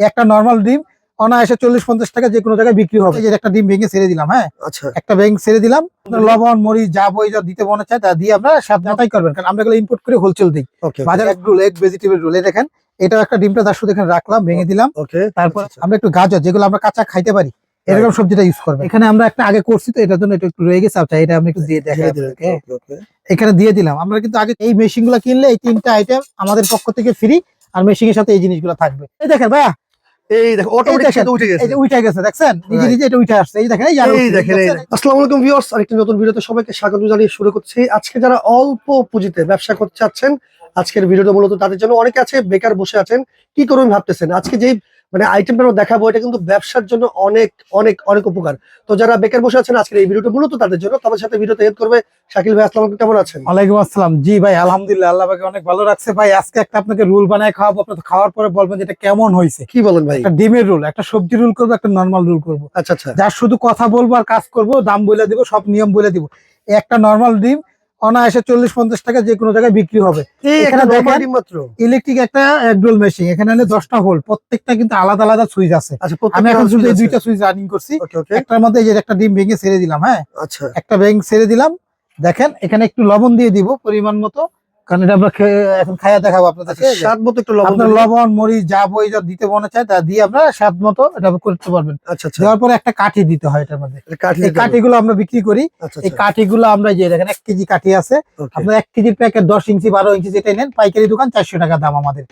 একটা নরমাল ডিম অনায়াসে 40-50 টাকা যে কোনো জায়গায় বিক্রি হবে। এই যে একটা ডিম ভেঙে ছেড়ে দিলাম, হ্যাঁ আচ্ছা একটা ভেঙে ছেড়ে দিলাম। লবণ মরিচ যা বই যা দিতে মনে চায় তা দিয়ে আমরা স্বাদ যাচাই করবেন, কারণ আমরা এগুলো ইম্পোর্ট করে হোলসেল দিই। ওকে বাজার এক রোল, এক ভেজিটেবল রোল, দেখেন এটাও একটা ডিমটা তার শুধু এখানে রাখলাম, ভেঙে দিলাম। ওকে তারপর আমরা একটু গাজর, যেগুলো আমরা কাঁচা খাইতে পারি, এরকম সবজিটা ইউজ করবেন। এখানে আমরা একটা আগে করছি তো এটার জন্য এটা একটু রয়ে গেছে। আচ্ছা এটা আমি একটু দিয়ে দেখাই আপনাদেরকে। এখানে দিয়ে দিলাম। আমরা কিন্তু আগে এই মেশিন গুলো কিনলে এই 3টা আইটেম আমাদের পক্ষ থেকে ফ্রি, আর মেশিন এর সাথে এই জিনিসগুলো থাকবে। এই দেখেন ভাইয়া, এই দেখো অটোমেটিক সেটা উঠে গেছে। এই যে উঠে গেছে, দেখছেন নিজে নিজে এটা উঠে আসছে। এই দেখেন, এই দেখেন। আসসালামু আলাইকুম ভিউয়ার্স, আরেকটি নতুন ভিডিওতে সবাইকে স্বাগত জানিয়ে শুরু করছি। আজকে যারা অল্প পুঁজিতে ব্যবসা করতে চাচ্ছেন, আজকের ভিডিওটা মূলত তাদের জন্য। অনেকে আছে বেকার বসে আছেন, কি করবেন ভাবতেছেন। আজকে যেই আইটেমটা দেখাবো এটা কিন্তু ব্যবসার জন্য অনেক অনেক অনেক উপকার। তো যারা বেকার বসে আছেন আজকের এই ভিডিওটা মূলত তাদের জন্য। তাদের সাথে ভিডিওতে হেল্প করবে শাকিল ভাই। আসসালামু আলাইকুম, কেমন আছেন? ওয়ালাইকুম আসসালাম। জি ভাই আলহামদুলিল্লাহ, আল্লাহ পাক অনেক ভালো রাখছে ভাই। আজকে একটা আপনাকে রুল বানায় খাওয়াবো, আপনি খাওয়ার পরে বলবেন যেটা কেমন হয়েছে। কি বলেন ভাই? একটা ডিমের রুল, একটা সবজি রুল করবো, একটা নরমাল রুল করবো। আচ্ছা আচ্ছা, যার শুধু কথা বলবো আর কাজ করবো, দাম বলে দিব, সব নিয়ম বলে দিব। একটা নরমাল ডিম অনায়াসে 40-50 টাকা যে কোনো জায়গায় বিক্রি হবে। এখানে দেখেন ইলেকট্রিক একটা এগরোল মেশিন, এখানে 10টা হোল, প্রত্যেকটা কিন্তু আলাদা আলাদা সুইচ আছে। আমি এখন শুধু এই 2টা সুইচ রানিং করছি। একটার মধ্যে এই যে একটা ডিম ভেঙে ছেড়ে দিলাম, হ্যাঁ আচ্ছা একটা ভেঙে ছেড়ে দিলাম। দেখেন এখানে একটু লবণ দিয়ে দিব পরিমাণ মতো, কারণ এটা আমরা এখন খাইয়া দেখাবো আপনাদেরকে। স্বাদ মতো একটু আপনার লবণ মরিচ যা বই যা দিতে মনে চায় তা দিয়ে আমরা স্বাদ মতো এটা করতে পারবেন। আচ্ছা আচ্ছা, দেওয়ার পরে একটা কাঠি দিতে হয় এটার মধ্যে। এই কাঠিগুলো আমরা বিক্রি করি। এই কাঠিগুলো আমরা যে দেখেন 1 কেজি কাঠি আছে, আপনার 1 কেজির প্যাকেট 10 ইঞ্চি 12 ইঞ্চি যেটাই নেন, পাইকারি দোকান 400 টাকা দাম আমাদের।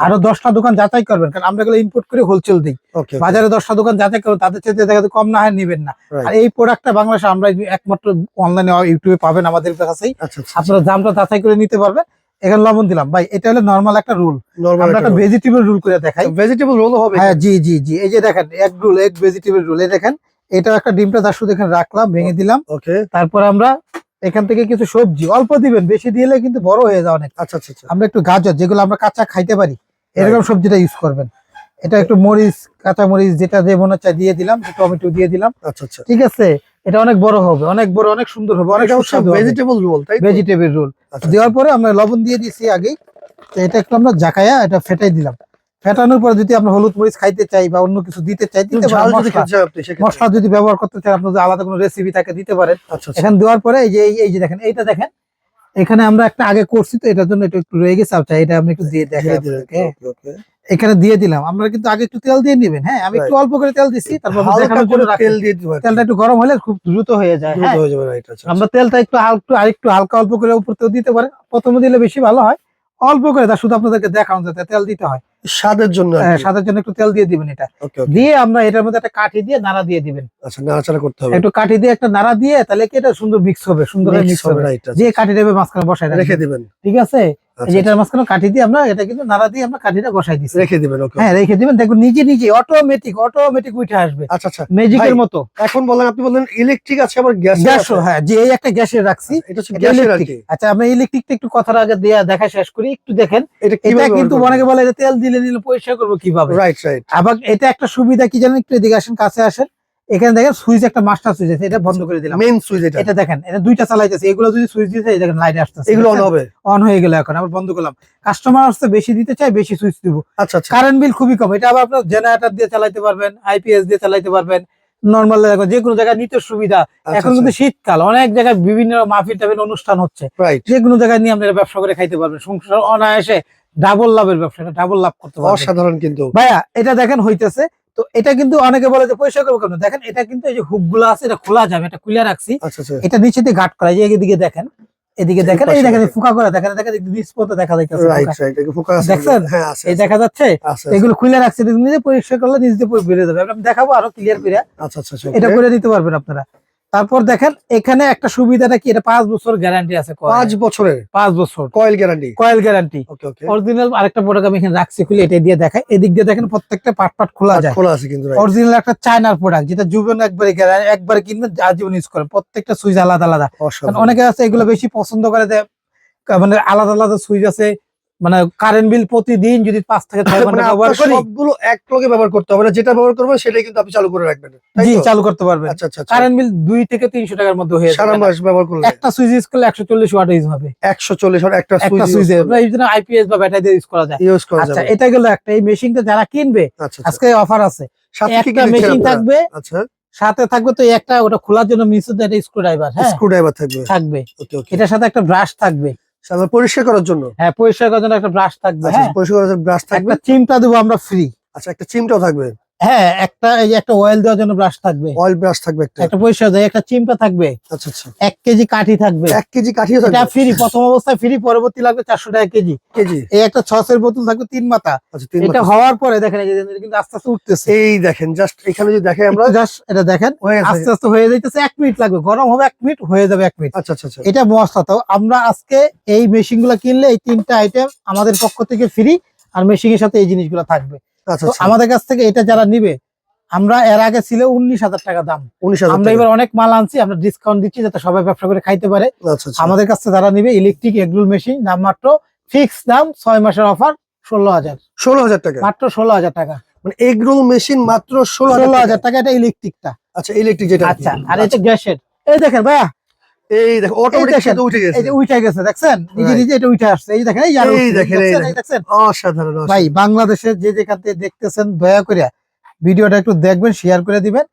আরো 10টা দোকান যাচাই করবেন, কারণ আমরা এগুলো ইম্পোর্ট করে হোলসেল দিই। বাজারে 10টা দোকান যাচাই করবেন, তাদের চেয়ে দেখা কম না হয় নিবেন না। আর এই প্রোডাক্টটা বাংলাদেশে আমরা একমাত্র অনলাইনে ইউটিউবে পাবেন আমাদের কাছেই। আপনারা দামটা যাচাই করে নিতে পারবেন। এখানে লবণ দিলাম ভাই, এটা হলো নরমাল একটা রুল। আমরা একটা ভেজিটেবল রুল করে দেখাই। ভেজিটেবল রোল হবে? হ্যাঁ জি জি জি, এই যে দেখেন এক রুল, এক ভেজিটেবল রুল। এই দেখেন এটাও একটা ডিমটা তার শুধু এখানে রাখলাম, ভেঙে দিলাম। ওকে, তারপর আমরা এখান থেকে কিছু সবজি অল্প দিবেন, বেশি দিলে কিন্তু বড় হয়ে যায় অনেক। আচ্ছা আচ্ছা, আমরা একটু গাজর, যেগুলো আমরা কাঁচা খাইতে পারি, এরকম সবজিটা ইউজ করবেন। এটা একটু মরিচ, কাঁচা মরিচ যেটা যে মনে চায় দিয়ে দিলাম, টমেটো দিয়ে দিলাম। আচ্ছা আচ্ছা, ঠিক আছে। এটা অনেক বড় হবে, অনেক বড়, অনেক সুন্দর হবে, অনেক সুস্বাদু হবে। ভেজিটেবল রোল, তাই তো? ভেজিটেবল রোল দেওয়ার পরে আমরা লবণ দিয়ে দিয়েছি আগেই। এটা একটু আমরা জাকায়া এটা ফেটাই দিলাম। ফেটানোর পরে যদি আমরা হলুদ মরিচ খাইতে চাই বা অন্য কিছু দিতে চাই দিতে পারেন। মশলা যদি ব্যবহার করতে চান, আপনাদের আলাদা কোনো রেসিপি থাকে দিতে পারেন। এখানে দেওয়ার পরে এই যে দেখেন এইটা দেখেন, এখানে আমরা একটা আগে করছি তো এটার জন্য এটা একটু রয়ে গেছে। আচ্ছা এটা আমি একটু দিয়ে দেখাই আপনাদেরকে। এখানে দিয়ে দিলাম। আমরা কিন্তু আগে একটু তেল দিয়ে নেবেন, হ্যাঁ আমি একটু অল্প করে তেল দিচ্ছি, তারপর তেল দিয়ে দিব। তেলটা একটু গরম হলে খুব দ্রুত হয়ে যায়। আমরা তেলটা একটু আরেকটু হালকা অল্প করে উপর তেল দিতে পারেন। প্রথমে দিলে বেশি ভালো হয়, অল্প করে। তা শুধু আপনাদেরকে দেখানো যাতে তেল দিতে হয় স্বাদের জন্য। হ্যাঁ স্বাদের জন্য একটু তেল দিয়ে দিবেন। এটা দিয়ে আমরা এটার মধ্যে একটা কাঠি দিয়ে নাড়া দিয়ে দিবেন। আচ্ছা, নাড়াচাড়া করতে হবে একটু কাঠি দিয়ে একটা নাড়া দিয়ে, তাহলে কি এটা সুন্দর মিক্স হবে, সুন্দর মিক্স হবে। যে কাঠি দেবে মাঝখানে বসায় রেখে দিবেন, ঠিক আছে। যেটার মাঝখানে কাঠি দিয়ে আমরা এটা কিন্তু নাড়া দিয়ে আমরা কাঠিটা বসাই দিচ্ছি, রেখে দিবেন। হ্যাঁ রেখে দিবেন। দেখুন নিজে নিজে অটোমেটিক উঠে আসবে। আচ্ছা আচ্ছা, ম্যাজিকের মতো। এখন বলেন, আপনি বললেন ইলেকট্রিক আছে আবার গ্যাসও। হ্যাঁ যে এই একটা গ্যাসের রাখছি, এটা হচ্ছে গ্যাসের আর কি। আচ্ছা আমরা ইলেকট্রিকটা একটু কথার আগে দিয়ে দেখা শেষ করি। একটু দেখেন এটা কিন্তু অনেকে বলে এটা তেল দিলে নিলে পরিষ্কার করবো কিভাবে। Right right. আবার এটা একটা সুবিধা কি জানেন, একটু এদিকে আসেন, কাছে আসেন। এখানে দেখেন সুইচ, একটা মাস্টার সুইচ আছে, এটা বন্ধ করে দিলাম। মেইন সুইচ এটা দেখেন, এটা 2টা চালাইতেছে। এগুলো যদি সুইচ দিতে এই দেখেন লাইট আসতেছে, এগুলো অন হবে। অন হয়ে গেল। এখন আবার বন্ধ করলাম। কাস্টমার আসছে বেশি দিতে চাই, বেশি সুইচ দিব। আচ্ছা আচ্ছা, কারেন্ট বিল খুবই কম। এটা আবার আপনার জেনারেটর দিয়ে চালাইতে পারবেন, আইপিএস দিয়ে চালাইতে পারবেন, নরমাল যে কোনো জায়গায় নিতে সুবিধা। এখন কিন্তু শীতকাল, অনেক জায়গায় বিভিন্ন মাহফিল টাফিল অনুষ্ঠান হচ্ছে, যে কোনো জায়গায় নিয়ে আপনারা ব্যবসা করে খাইতে পারবেন। সংসার অনায়াসে ডাবল লাভের ব্যবসা, ডাবল লাভ করতে পারবেন। অসাধারণ কিন্তু ভাইয়া এটা দেখেন হইতেছে। তো এটা কিন্তু অনেকে বলে যে পয়সা করবো কেন, দেখেন এটা কিন্তু এই যে হুক গুলো আছে এটা খোলা যাবে, এটা খুলে রাখছি। এটা নিচে দিয়ে গার্ড করা, এদিকে দেখেন, এদিকে দেখেন, এই দেখেন ফুকা করে দেখেন, দেখেন নিচ পর্যন্ত দেখা যাচ্ছে, দেখছেন এই দেখা যাচ্ছে। এগুলো খুলে রাখছি, নিজে পরিষ্কার করলে নিজে বেরিয়ে যাবে। আমি দেখাবো আরো ক্লিয়ার করে, এটা করে নিতে পারবেন আপনারা। তারপর দেখেন এখানে একটা সুবিধাটা কি, এটা 5 বছর গ্যারান্টি আছে। 5 বছরের? 5 বছর coil guarantee. Coil guarantee original. আরেকটা প্রোডাক্ট আমি এখানে রাখছি খুলে, এটা দিয়ে দেখাই। এদিক দিয়ে দেখেন প্রত্যেকটা পার্ট খোলা যায়, খোলা আছে কিন্তু। অরিজিনাল একটা চায়নার প্রোডাক্ট, যেটা জীবন একবারে কিনবেন আজীবন ইউজ করেন। প্রত্যেকটা সুইচ আলাদা আলাদা। অনেকে আছে এগুলো বেশি পছন্দ করে, আলাদা আলাদা সুইচ আছে, মানে কারেন্ট বিল প্রতিদিন যদি 5 থেকে 6 ঘন্টা ব্যবহার আপনার করি, সবগুলো এক লগে ব্যবহার করতে হবে না, যেটা ব্যবহার করবেন সেটাই কিন্তু আপনি চালু করে রাখবেন, তাই জি তো? চালু করতে পারবেন। আচ্ছা আচ্ছা আচ্ছা। কারেন্ট বিল 2 থেকে 300 টাকার মধ্যে হয়ে সারা যাবে। মাস ব্যবহার করলে একটা সুইচ ইউজ করলে 140 ওয়াট ইউজ হবে। 140 আর একটা একটা সুইচ সুইচে এই জন্য আইপিএস বা ব্যাটারি দিয়ে ইউজ করা যায়। ইউজ করা আচ্ছা যাবে। এটা গেল একটা। এই মেশিনটা যারা কিনবে আচ্ছা আচ্ছা। আজকে অফার আছে, সাথে কি কি একটা দিচ্ছেন মেশিন আপনারা? থাকবে, আচ্ছা, সাথে থাকবে তো একটা ওটা খোলার জন্য মিশে একটা স্ক্রু ড্রাইভার, হ্যাঁ স্ক্রুড্রাইভার থাকবে। থাকবে। ওকে ওকে। এটার সাথে একটা ব্রাশ থাকবে, সামনে পরিষ্কার করার জন্য। হ্যাঁ পরিষ্কার করার জন্য একটা ব্রাশ থাকবে, আচ্ছা, হ্যাঁ পরিষ্কার করার জন্য ব্রাশ থাকবে। একটা চিমটা দেবো আমরা ফ্রি। আচ্ছা, একটা চিমটাও থাকবে। হ্যাঁ একটা এই যে একটা অয়েল দেওয়ার জন্য ব্রাশ থাকবে, অয়েল ব্রাশ থাকবে একটা। একটা পরিষ্কার দেয়, একটা চিমটা থাকবে, আচ্ছা আচ্ছা। 1 কেজি কাঠি থাকবে। 1 কেজি কাঠিও এটা থাকবে। ফ্রি, প্রথম অবস্থায় ফ্রি, পরবর্তী লাগবে 400 টাকা কেজি। কেজি। এই একটা সসের বোতল থাকবে 3 মাথা। আচ্ছা, 3 এটা হওয়ার পরে দেখেন এই যে কিন্তু আস্তে আস্তে উঠতেছে। এই দেখেন জাস্ট এখানে যদি দেখে আমরা জাস্ট এটা দেখেন হয়ে গেছে। আস্তে আস্তে হয়ে যাইতেছে। 1 মিনিট লাগবে, গরম হবে 1 মিনিট, হয়ে যাবে 1 মিনিট। আচ্ছা আচ্ছা আচ্ছা। এটা মশলা। তো আমরা আজকে এই মেশিন গুলো কিনলে এই 3টা আইটেম আমাদের পক্ষ থেকে ফ্রি, আর মেশিনের সাথে এই জিনিসগুলো থাকবে। আচ্ছা তো আচ্ছা। আমাদের কাছ থেকে এটা যারা নিবে, আমরা এর আগে ছিল 19,000 টাকা দাম, 19,000 আমরা এবার অনেক মাল আনছি, আমরা ডিসকাউন্ট দিচ্ছি যাতে সবাই ব্যবসা করে খাইতে পারে। আচ্ছা আচ্ছা। আমাদের কাছ থেকে যারা নিবে ইলেকট্রিক এগরোল মেশিন, দাম মাত্র ফিক্স দাম 6 মাসের অফার 16,000, 16,000 টাকা। মাত্র 16,000 টাকা। মানে এগ রোল মেশিন মাত্র 16,000 টাকা এটা ইলেকট্রিকটা। আচ্ছা, ইলেকট্রিক যেটা। আচ্ছা আর এটা গ্যাসের। এই দেখেন ভাইয়া, এই দেখো অটোমেটিক সেটা উঠে গেছে। এই যে উঠে গেছে, দেখছেন নিজে Right. নিজে এটা উঠে আসছে। এই দেখেন এই যে আরো এই উঠছে, দেখেন, এই দেখছেন, দেখেন। এই দেখছেন। অসাধারণ অসাধারণ। ভাই বাংলাদেশের যে যেখান থেকে দেখতেছেন দয়া করে ভিডিওটা একটু দেখবেন, শেয়ার করে দিবেন।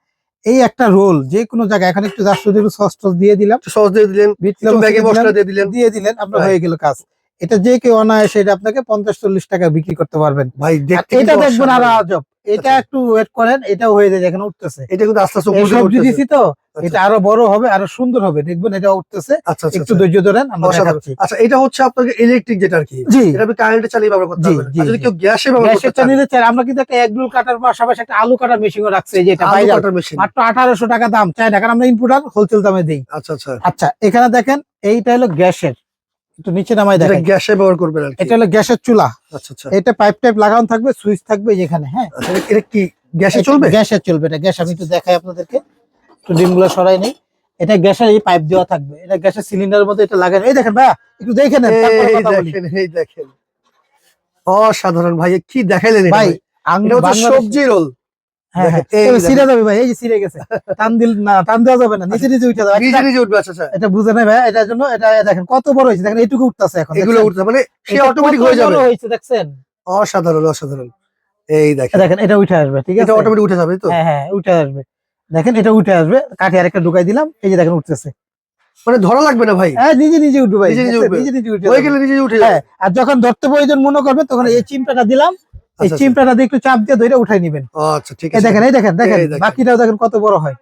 এই একটা রোল যে কোনো জায়গায়, এখন একটু জাস্ট একটু সস টস দিয়ে দিলাম, একটু সস দিয়ে দিলেন, বিট একটু লবণ ম্যাগি মশলা দিয়ে দিলেন। আপনার Right. হয়ে গেল কাজ। এটা যে কেউ অনায়াসে এটা আপনাকে 50-40 টাকা বিক্রি করতে পারবেন। ভাই আর দেখতে এটা কিন্তু দেখবেন আরো অসাধারণ। আজব। এটা আচ্ছা। একটু ওয়েট করেন, এটাও হয়ে যায়, এখানে উঠতেছে। এটা কিন্তু আস্তে আস্তে এই উপরে সবজি উঠতেছে। দিছি তো, আচ্ছা, এটা আরো বড় হবে, আরো সুন্দর হবে, দেখবেন এটা উঠতেছে। আচ্ছা আচ্ছা একটু আচ্ছা। ধৈর্য ধরেন, আমরা অসাধারণ। দেখাচ্ছি। আচ্ছা, এটা হচ্ছে আপনাকে ইলেকট্রিক যেটা আর কি। জি এটা আপনি কারেন্টে চালিয়ে ব্যবহার করতে জি, পারবেন। জি, আর যদি জি। কেউ গ্যাসে ব্যবহার করতে গ্যাসের চান, নিলে চাই, আমরা কিন্তু একটা এগরোল কাটার পাশাপাশি একটা আলু কাটার মেশিনও রাখছি, এই যে এটা আলু ভাইরাল, কাটার মেশিন। মাত্র 1800 টাকা দাম, চাই না, কারণ আমরা ইনপুটার হোলসেল দামে দিই। আচ্ছা আচ্ছা। আচ্ছা এখানে দেখেন এইটা হলো গ্যাসের, একটু নিচে নামাই যেটা দেখেন, গ্যাসে ব্যবহার করবেন আর কি। এটা হলো গ্যাসের চুলা। আচ্ছা আচ্ছা। এটা পাইপ টাইপ লাগানো থাকবে, সুইচ থাকবে যেখানে, হ্যাঁ আচ্ছা, এটা কি গ্যাসে চলবে? গ্যাসের চলবে। এটা গ্যাস, আমি একটু দেখাই আপনাদেরকে, একটু ডিমগুলো সরাই নেই। এটা গ্যাসের এই পাইপ দেওয়া থাকবে, এটা গ্যাসের সিলিন্ডারের মধ্যে এটা লাগানো। এই দেখেন ভাইয়া একটু দেখে নেন, তারপরে এই কথা বলি। দেখেন, এই দেখেন, অসাধারণ ভাই, কি দেখাইলেন এটা ভাই ভাই? এটা হচ্ছে সবজি রোল। হ্যাঁ হ্যাঁ, দেখেন, এই এবার দেখেন। ছিঁড়ে যাবে ভাই, এই যে ছিঁড়ে গেছে। টান দিল না, টান দেওয়া যাবে না, নিচে নিচে উঠে যাবে। নিজে নিজে উঠবে। আচ্ছা আচ্ছা। এটা বুঝে নাই ভাই, এটার জন্য এটা দেখেন কত বড় হয়েছে, দেখেন এইটুকু উঠতেছে এখন, এগুলো দেখছেন? উঠতে মানে সে এটা অটোমেটিক কত হয়ে যাবে। বড় হয়েছে দেখছেন? অসাধারণ অসাধারণ। এই দেখেন, দেখেন এটা উঠে আসবে, ঠিক এটা আছে? অটোমেটিক উঠে যাবে তো। হ্যাঁ হ্যাঁ উঠে আসবে, দেখেন এটা উঠে আসবে। কাঠি আরেকটা ঢুকাই দিলাম, এই যে দেখেন উঠতেছে। মানে ধরা লাগবে না ভাই, হ্যাঁ নিজে নিজে উঠবে ভাই, নিজে নিজে দেখছেন? উঠবে। নিজে নিজে উঠে হয়ে যাবে। গেলে নিজে উঠে যাবে। হ্যাঁ, আর যখন ধরতে প্রয়োজন মনে করবেন তখন এই চিমটাটা দিলাম, এই আচ্ছা, চিমটাটা দিয়ে একটু চাপ দিয়ে ধরে উঠাই নিবেন। আচ্ছা ঠিক এই আছে। দেখেন, এই দেখেন, দেখেন এই দেখেন। বাকিটাও দেখেন কত বড় হয়।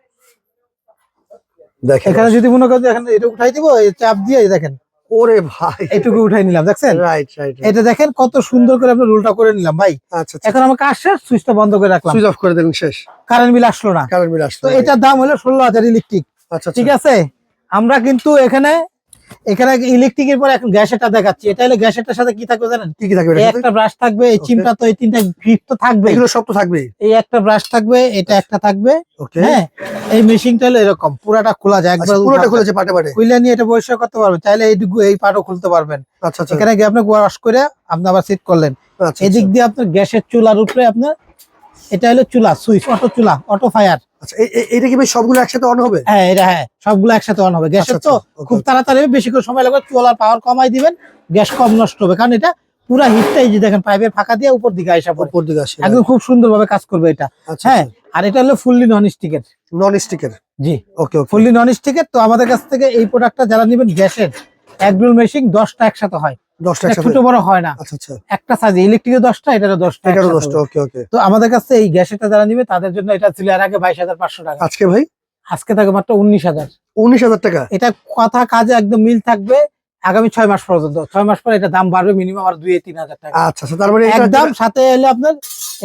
দেখেন এখানে যদি মনে করেন এখানে এটা উঠাই দিব, এই চাপ দিয়ে এই দেখেন ওরে ভাই, এইটুকু উঠাই নিলাম, দেখছেন? Right right. এটা দেখেন কত সুন্দর করে আমরা রোলটা করে নিলাম ভাই। আচ্ছা আচ্ছা। এখন আমার কাজ শেষ, সুইচটা বন্ধ করে রাখলাম, সুইচ অফ করে দিলেন, শেষ। কারেন্ট বিল আসলো না। কারেন্ট বিল আসলো। তো এটার দাম হলো 16,000 ইলেকট্রিক, আচ্ছা ঠিক আচ্ছা। আছে? আমরা কিন্তু এখানে ইলেকট্রিকের পর এখন গ্যাসেরটা দেখাচ্ছি। এটা হলো গ্যাসেরটার সাথে কি থাকবে জানেন? কি কি থাকবে এই এটার সাথে? একটা ব্রাশ থাকবে, এই Okay. চিমটা তো এই 3টা গ্রিপ তো থাকবে, এগুলো সব তো থাকবে। এই একটা ব্রাশ থাকবে, এটা একটা থাকবে, ওকে। হ্যাঁ। এই মেশিনটা হলো এরকম, পুরাটা খোলা যায়, আচ্ছা, একবার পুরোটা খুলেছে পাটে পাটে। খুলে নিয়ে এটা পরিষ্কার করতে পারবেন, চাইলে এইটুকু এই পাটও খুলতে পারবেন। আচ্ছা আচ্ছা। এখানে গিয়ে আপনি ওয়াশ করে আপনি আবার সেট করলেন। আচ্ছা এদিক দিয়ে আপনার গ্যাসের চুলার উপরে আপনার, এটা হলো চুলা সুইচ, অটো চুলা, অটো ফায়ার। আচ্ছা, এটা কি ভাই সবগুলো একসাথে অন হবে? হ্যাঁ এটা, হ্যাঁ সবগুলো একসাথে অন হবে। গ্যাসের আচ্ছা, তো আচ্ছা, okay, খুব তাড়াতাড়ি হবে, বেশি করে সময় লাগবে, চুলার পাওয়ার কমাই দিবেন, গ্যাস কম নষ্ট হবে, কারণ এটা পুরা হিটটা এই যে দেখেন পাইপের ফাঁকা দিয়ে উপর দিকে আসা পড়ে, উপর দিকে আসে। একদম খুব সুন্দর ভাবে কাজ করবে এটা। আচ্ছা হ্যাঁ, আর এটা হলো ফুললি নন স্টিকের। নন স্টিকের। জি ওকে ওকে। ফুললি নন স্টিকের। তো আমাদের কাছ থেকে এই প্রোডাক্টটা যারা নেবেন, গ্যাসের এগরোল মেশিন 10টা একসাথে হয়, 10টা এটা একসাথে। ছোট বড় হয় না, আচ্ছা আচ্ছা। একটা সাইজে ইলেকট্রিকের 10টা, এটারও 10টা এটারও একসাথে 10টা। হবে। ওকে ওকে। তো আমাদের কাছে এই গ্যাসেরটা যারা নিবে তাদের জন্য এটা ছিল এর আগে 22,500 টাকা, আজকে ভাই আজকে থাকে মাত্র 19,000। 19,000 টাকা। এটা কথা কাজে একদম মিল থাকবে আগামী 6 মাস পর্যন্ত। 6 মাস পরে এটা দাম বাড়বে মিনিমাম আর 2-3,000 টাকা আচ্ছা আচ্ছা। তার মানে এটা একদম। সাথে হলে আপনার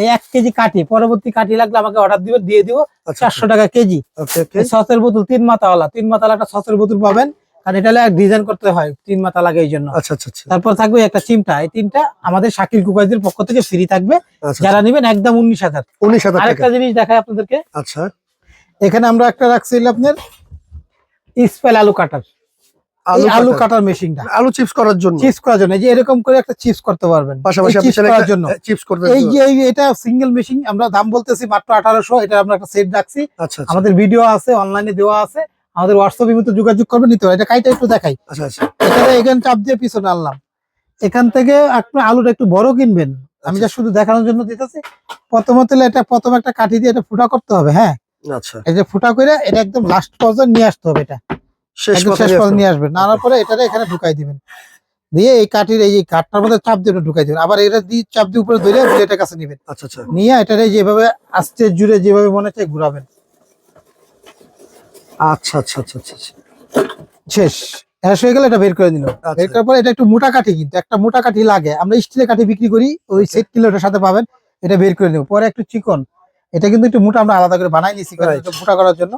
এই 1 কেজি কাঠি, পরবর্তী কাঠি লাগলে আমাকে অর্ডার দিবেন, দিয়ে দিব, আচ্ছা 400 টাকা কেজি। ওকে ওকে। এই সসের বোতল 3 মাথাওয়ালা, 3 মাথাওয়ালা একটা সসের বোতল পাবেন, কারণ এটা ডিজাইন করতে হয় 3 মাথা লাগে এই জন্য। আচ্ছা আচ্ছা আচ্ছা। তারপর থাকবে একটা চিমটা, এই 3টা আমাদের শাকিল কুকারদের পক্ষ থেকে ফ্রি থাকবে, আচ্ছা, যারা নেবেন একদম 19,000। 19,000 টাকা। আরেকটা জিনিস দেখাই আপনাদেরকে, আচ্ছা। এখানে আমরা একটা রাখছি আপনার স্পেল আলু কাটার। এই আলু কাটার মেশিনটা, আলু চিপস করার জন্য, চিপস করার জন্য, যে এরকম করে একটা চিপস করতে পারবেন পাশাপাশি চিপস করার জন্য। চিপস করতে এই যে এটা সিঙ্গেল মেশিন, আমরা দাম বলতেছি মাত্র 1800। এটা আমরা একটা সেট রাখছি, আচ্ছা আচ্ছা আমাদের ভিডিও আছে, অনলাইনে দেওয়া আছে, আমাদের হোয়াটসঅ্যাপের মধ্যে যোগাযোগ করবেন, নিতে পারেন। এটা কাইটা একটু দেখাই। আচ্ছা আচ্ছা এখানে চাপ দিয়ে পিছনে আনলাম, এখান থেকে আপনি আলুটা একটু বড় কিনবেন, আমি যা শুধু দেখানোর জন্য দিতেছি। প্রথমত এটা প্রথম একটা কাঠি দিয়ে এটা ফুটা করতে হবে। হ্যাঁ, আচ্ছা, এই যে ফুটা করে এটা একদম লাস্ট পর্যন্ত নিয়ে আসতে হবে, এটা শেষ পর্যন্ত নিয়ে আসবেন। নানার পরে এটা এখানে ঢুকাই দিবেন, দিয়ে এই কাঠির এই কাঠটার মধ্যে চাপ দিয়ে ঢুকাই দিবেন। আবার এটা দিয়ে চাপ দিয়ে উপরে ধরে ব্লেডের কাছে নিবেন। আচ্ছা আচ্ছা নিয়ে এটা যেভাবে আস্তে জুড়ে যেভাবে মনে হচ্ছে ঘুরাবেন। আচ্ছা আচ্ছা আচ্ছা আচ্ছা শেষ হয়ে গেলে এটা বের করে দিল। বের করার পরে এটা একটু মোটা কাঠি, কিন্তু একটা মোটা কাঠি লাগে, আমরা স্টিলের কাঠি বিক্রি করি, ওই সেট কিলো এটার সাথে পাবেন। এটা বের করে নেব। পরে একটু চিকন, এটা কিন্তু একটু মোটা আমরা আলাদা করে বানাই নিয়েছি মোটা করার জন্য।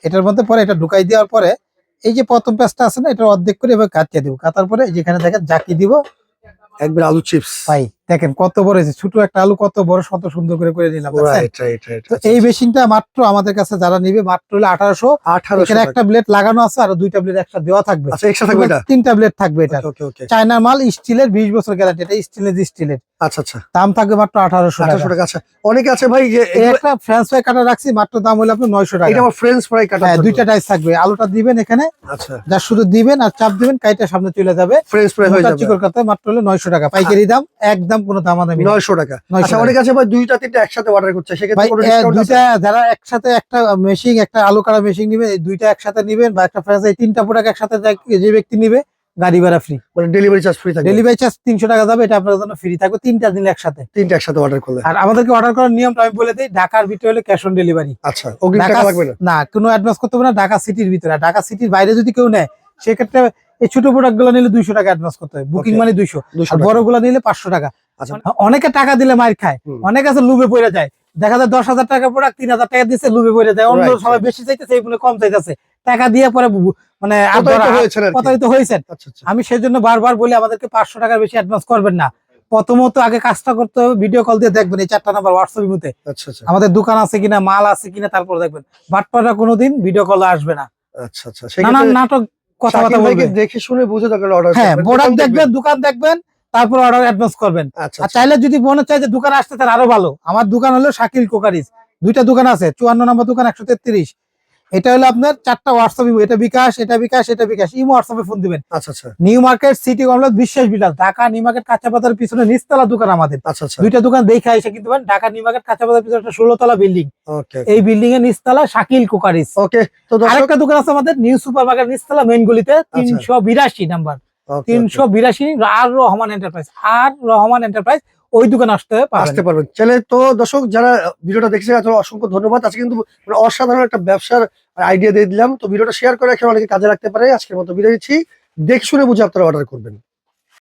এটার মধ্যে পরে এটা ঢুকাই দেওয়ার পরে এই যে প্রথম পেঁচটা আছে না, এটা অর্ধেক করে এবার কাটিয়ে দিব। কাটার পরে যেখানে দেখেন জাকি দিব, একবার আলু চিপস। ভাই দেখেন কত বড় হয়েছে, ছোট একটা আলু কত বড়, কত সুন্দর করে নিলাম। তো এই মেশিনটা মাত্র আমাদের কাছে যারা নিবে মাত্র হলো 1800। এখানে একটা ব্লেড লাগানো আছে, আর দুইটা ব্লেড একটা দেওয়া থাকবে। আচ্ছা, এক্সট্রা থাকবে, এটা তিনটা ব্লেড থাকবে। এটা ওকে ওকে, চায়নার মাল, স্টিলের 20 বছর গ্যারান্টি, এটা স্টিলের। আচ্ছা আচ্ছা, দাম থাকবে মাত্র 1800 টাকা। আচ্ছা, অনেকে আছে ভাই যে একটা ফ্রেঞ্চ ফ্রাই কাটা রাখছি, মাত্র দাম হলো আপনার 900 টাকা। এটা আমার ফ্রেঞ্চ ফ্রাই কাটা। হ্যাঁ, দুইটা টাইস থাকবে। আলুটা দিবেন এখানে, আচ্ছা, যা শুধু দিবেন আর চাপ দিবেন, কাইটা সামনে চলে যাবে, ফ্রেঞ্চ ফ্রাই হয়ে যাবে। চিকন করতে মাত্র হলো 900 টাকা পাইকারি দাম, একদম কোনো দামাদামি 900 টাকা। আচ্ছা, অনেকে আছে ভাই দুইটা তিনটা একসাথে অর্ডার করছে, সেক্ষেত্রে কোনো ডিসকাউন্ট আছে? দুইটা যারা একসাথে একটা মেশিন, একটা আলু কাটা মেশিন নিবে, এই দুইটা একসাথে নিবেন, বা একটা ফ্রেঞ্চ এই তিনটা প্রোডাক্ট একসাথে যে ব্যক্তি নিবে, গাড়ি ভাড়া ফ্রি, মানে ডেলিভারি চার্জ ফ্রি থাকবে। ডেলিভারি চার্জ 300 টাকা যাবে, এটা আপনার জন্য ফ্রি থাকবে। তিনটা দিন একসাথে, তিনটা একসাথে অর্ডার করলে। আর আমাদেরকে অর্ডার করার নিয়মটা আমি বলে দিই, ঢাকার ভিতরে হলে ক্যাশ অন ডেলিভারি। আচ্ছা, অগ্রিম টাকা লাগবে না? না, কোনো অ্যাডভান্স করতে হবে না। ঢাকা সিটির ভিতরে, ঢাকা সিটির বাইরে যদি কেউ নেয়, সেক্ষেত্রে এই ছোট প্রোডাক্ট গুলো নিলে 200 টাকা অ্যাডভান্স করতে হবে, বুকিং মানে 200, আর বড় গুলো নিলে 500 টাকা। আচ্ছা, অনেকে টাকা দিলে মার খায়, অনেক আছে লুবে পড়ে যায়, দেখা যায় 10,000 টাকা প্রোডাক্ট 3,000 টাকা দিচ্ছে, লুবে পড়ে যায়, অন্য সবাই বেশি চাইতেছে, এইগুলো কম চাইতেছে, টাকা দিয়ে পরে মানে প্রতারিত হয়েছে। আমি সেজন্য বারবার বলি, আমাদেরকে 500 টাকার বেশি অ্যাডভান্স করবেন না। প্রথমত আগে কাজটা করতে হবে, ভিডিও কল দিয়ে দেখবেন এই 4টা নাম্বার হোয়াটসঅ্যাপ মধ্যে আমাদের দোকান আছে কিনা, মাল আছে কিনা, তারপর দেখবেন। বাটপাড়া কোনোদিন ভিডিও কলে আসবে না। আচ্ছা আচ্ছা, নানান নাটক কথাবার্তা বলবেন, দেখে শুনে বুঝে তারপর অর্ডার। হ্যাঁ, প্রোডাক্ট দেখবেন, দোকান দেখবেন, তারপর অর্ডার অ্যাডভান্স করবেন। আর চাইলে যদি মনে চায় যে দোকানে আসতে, তার আরো ভালো, আমার দোকান হলো শাকিল কোকারিজ, দুইটা দোকান আছে, 54 নম্বর দোকান, 133। এটা হলো আপনার 4টা হোয়াটসঅ্যাপ, এটা বিকাশ, এটা বিকাশ, এটা বিকাশ, ইমো হোয়াটসঅ্যাপে ফোন দিবেন। আচ্ছা আচ্ছা, নিউ মার্কেট সিটি কমপ্লেক্স বিশ্বাস বিলাস, ঢাকা নিউ মার্কেট কাঁচা বাজারের পিছনে নিচতলা দোকান আমাদের। আচ্ছা আচ্ছা, দুইটা দোকান দেখে এসে কিন্তু ঢাকা নিউ মার্কেট কাঁচা বাজারের পিছনে একটা 16 তলা বিল্ডিং, ওকে, এই বিল্ডিং এর নিচতলা শাকিল কোকারিজ। ওকে, তো আরেকটা দোকান আছে আমাদের নিউ সুপার মার্কেট নিচতলা মেইন গলিতে, 382 নাম্বার, 382, আর রহমান এন্টারপ্রাইজ, ওই দোকান আসতে পারবেন। চলে তো দর্শক, যারা ভিডিওটা দেখছে তাদের অসংখ্য ধন্যবাদ। আজকে কিন্তু অসাধারণ একটা ব্যবসার আইডিয়া দিয়ে দিলাম, তো ভিডিওটা শেয়ার করে রাখেন, অনেকে কাজে রাখতে পারে। আজকের মতো বিদায় নিচ্ছি, দেখে শুনে বুঝে আপনারা অর্ডার করবেন।